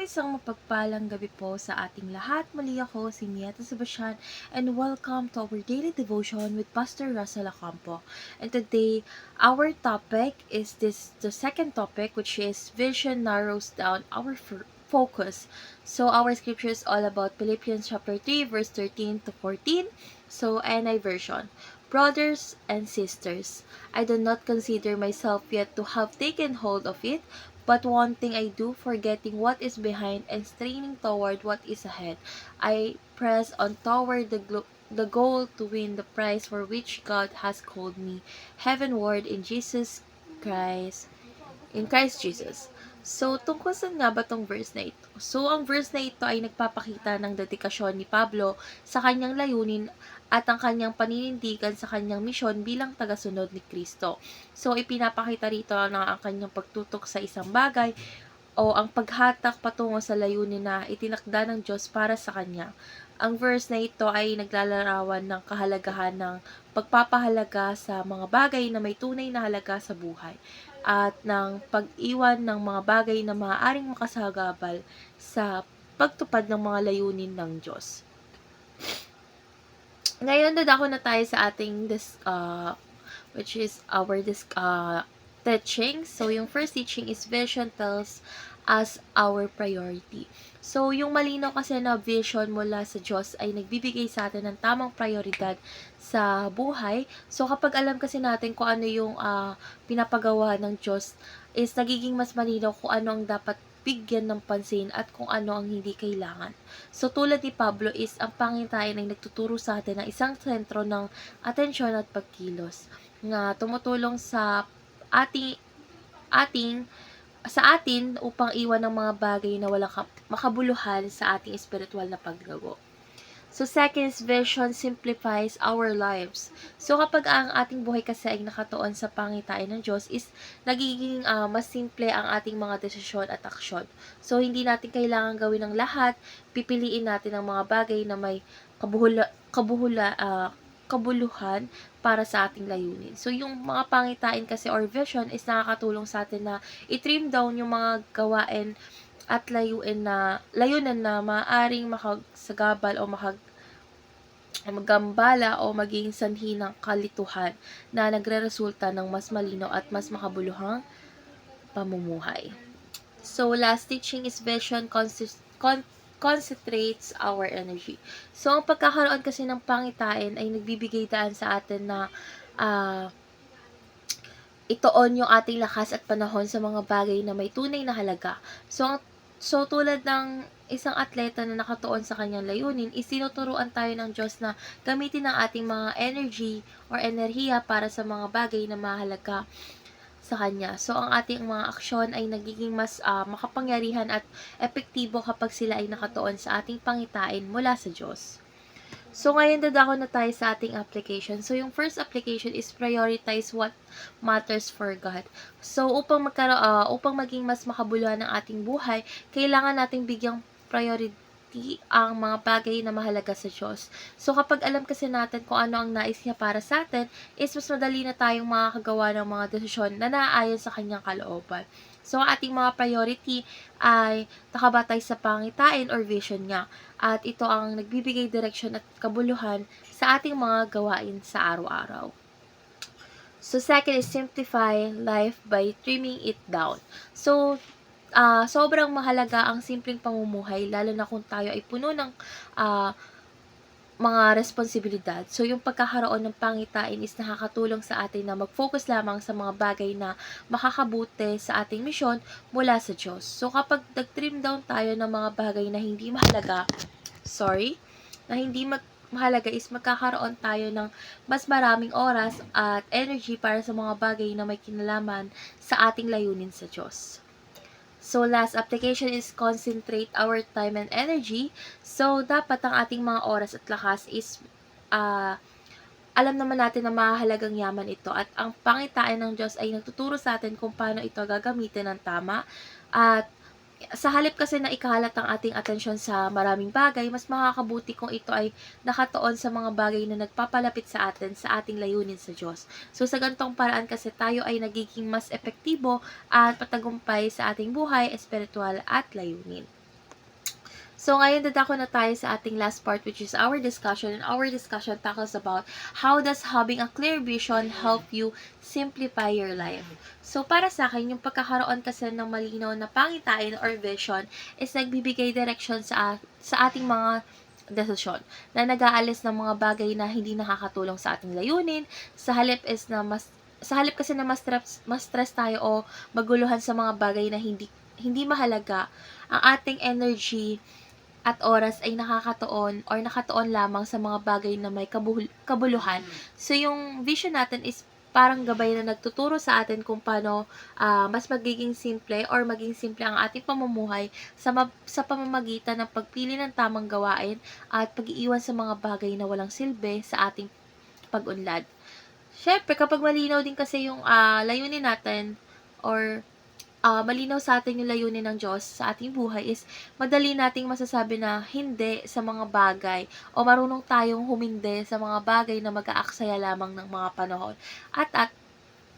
isang mapagpalang gabi po sa ating lahat. Muli ako si Mieta Sebastian and welcome to our daily devotion with Pastor Russell Acampo. And today, our topic is the second topic, which is vision narrows down our focus. So our scripture is all about Philippians chapter 3 verse 13 to 14. So NI version. Brothers and sisters, I do not consider myself yet to have taken hold of it, but one thing I do, forgetting what is behind and straining toward what is ahead, I press on toward the goal to win the prize for which God has called me heavenward in Christ, in Christ Jesus. So, tungkol saan nga ba tong verse na ito? So, ang verse na ito ay nagpapakita ng dedikasyon ni Pablo sa kanyang layunin at ang kanyang paninindigan sa kanyang misyon bilang tagasunod ni Kristo. So, ipinapakita rito na ang kanyang pagtutok sa isang bagay o ang paghatak patungo sa layunin na itinakda ng Diyos para sa kanya. Ang verse na ito ay naglalarawan ng kahalagahan ng pagpapahalaga sa mga bagay na may tunay na halaga sa buhay at ng pag-iwan ng mga bagay na maaaring makasagabal sa pagtupad ng mga layunin ng Diyos. Ngayon, dadako na tayo sa ating which is our teaching. So, yung first teaching is vision tells us our priority. So, yung malinaw kasi na vision mula sa Diyos ay nagbibigay sa atin ng tamang prioridad sa buhay. So, kapag alam kasi natin kung ano yung pinapagawa ng Diyos, is nagiging mas malinaw kung ano ang dapat bigyan ng pansin at kung ano ang hindi kailangan. So, tulad ni Pablo is ang Panginoon ay nagtuturo sa atin ng isang sentro ng atensyon at pagkilos na tumutulong sa atin upang iwan ng mga bagay na walang makabuluhan sa ating espiritual na paglago. So, second is vision simplifies our lives. So, kapag ang ating buhay kasi ay nakatuon sa pangitain ng Diyos is nagiging mas simple ang ating mga desisyon at aksyon. So, hindi natin kailangan gawin ng lahat. Pipiliin natin ang mga bagay na may kabuluhan para sa ating layunin. So, yung mga pangitain kasi or vision is nakakatulong sa atin na i-trim down yung mga gawain at layunan na maaaring makagsagabal o magambala o maging sanhi ng kalituhan na nagreresulta ng mas malinaw at mas makabuluhang pamumuhay. So, last teaching is vision concentrates our energy. So, ang pagkakaroon kasi ng pangitain ay nagbibigay daan sa atin na ituon yung ating lakas at panahon sa mga bagay na may tunay na halaga. So tulad ng isang atleta na nakatuon sa kanyang layunin, isinuturuan tayo ng Diyos na gamitin ang ating mga energy or enerhiya para sa mga bagay na mahalaga sa Kanya. So, ang ating mga aksyon ay nagiging mas makapangyarihan at epektibo kapag sila ay nakatuon sa ating pangitain mula sa Diyos. So, ngayon dadako na tayo sa ating application. So, yung first application is prioritize what matters for God. So, upang maging mas makabuluhan ang ating buhay, kailangan nating bigyang priority ang mga bagay na mahalaga sa Diyos. So, kapag alam kasi natin kung ano ang nais niya para sa atin, is mas madali na tayong makakagawa ng mga desisyon na naaayon sa kanyang kalooban. So, ang ating mga priority ay nakabatay sa pangitain or vision niya. At ito ang nagbibigay direksyon at kabuluhan sa ating mga gawain sa araw-araw. So, second is simplify life by trimming it down. So, sobrang mahalaga ang simpleng pamumuhay, lalo na kung tayo ay puno ng mga responsibilidad. So, yung pagkakaroon ng pangitain is nakakatulong sa atin na mag-focus lamang sa mga bagay na makakabuti sa ating misyon mula sa Diyos. So, kapag nag-trim down tayo ng mga bagay na hindi mahalaga, mahalaga is magkakaroon tayo ng mas maraming oras at energy para sa mga bagay na may kinalaman sa ating layunin sa Diyos. So, last application is concentrate our time and energy. So, dapat ang ating mga oras at lakas is alam naman natin na mahalagang yaman ito at ang pangitain ng Diyos ay nagtuturo sa atin kung paano ito gagamitin ng tama. At sa halip kasi na ikalat ang ating atensyon sa maraming bagay, mas makakabuti kung ito ay nakatuon sa mga bagay na nagpapalapit sa atin sa ating layunin sa Diyos. So, sa ganitong paraan kasi tayo ay nagiging mas epektibo at patagumpay sa ating buhay, espiritual at layunin. So, ngayon dadako na tayo sa ating last part, which is our discussion. And our discussion tackles about how does having a clear vision help you simplify your life. So, para sa akin, yung pagkakaroon kasi ng malinaw na pangitain or vision is nagbibigay direction sa ating mga desisyon na nag-aalis ng mga bagay na hindi nakakatulong sa ating layunin. Sa halip kasi na mas stress tayo o maguluhan sa mga bagay na hindi mahalaga, ang ating energy at oras ay nakatuon lamang sa mga bagay na may kabuluhan. So, yung vision natin is parang gabay na nagtuturo sa atin kung paano mas magiging simple or maging simple ang ating pamumuhay sa pamamagitan ng pagpili ng tamang gawain at pag-iiwan sa mga bagay na walang silbi sa ating pag-unlad. Siyempre, kapag malinaw din kasi yung layunin natin or malinaw sa atin yung layunin ng Diyos sa ating buhay is madali nating masasabi na hindi sa mga bagay o marunong tayong humindi sa mga bagay na mag-aaksaya lamang ng mga panahon at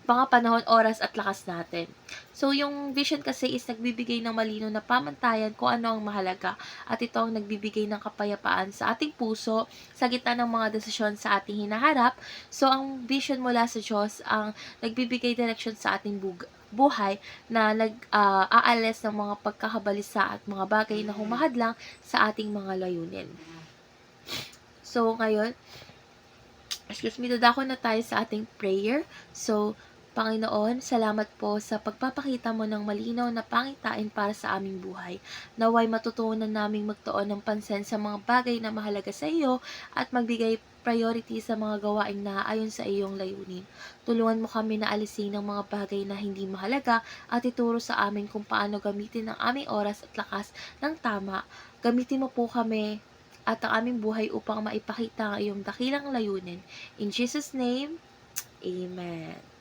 mga panahon, oras at lakas natin. So, yung vision kasi is nagbibigay ng malinaw na pamantayan kung ano ang mahalaga at ito ang nagbibigay ng kapayapaan sa ating puso sa gitna ng mga desisyon sa ating hinaharap. So, ang vision mula sa Diyos ang nagbibigay direksyon sa ating buhay na aalis ng mga pagkakabalisa at mga bagay na humahadlang sa ating mga layunin. So, ngayon, dadako na tayo sa ating prayer. So, Panginoon, salamat po sa pagpapakita mo ng malinaw na pangitain para sa aming buhay. Naway matutunan naming magtuon ng pansin sa mga bagay na mahalaga sa iyo at magbigay priority sa mga gawaing naaayon sa iyong layunin. Tulungan mo kami na alisin ang mga bagay na hindi mahalaga at ituro sa amin kung paano gamitin ang aming oras at lakas ng tama. Gamitin mo po kami at ang aming buhay upang maipakita ang iyong dakilang layunin. In Jesus' name, Amen.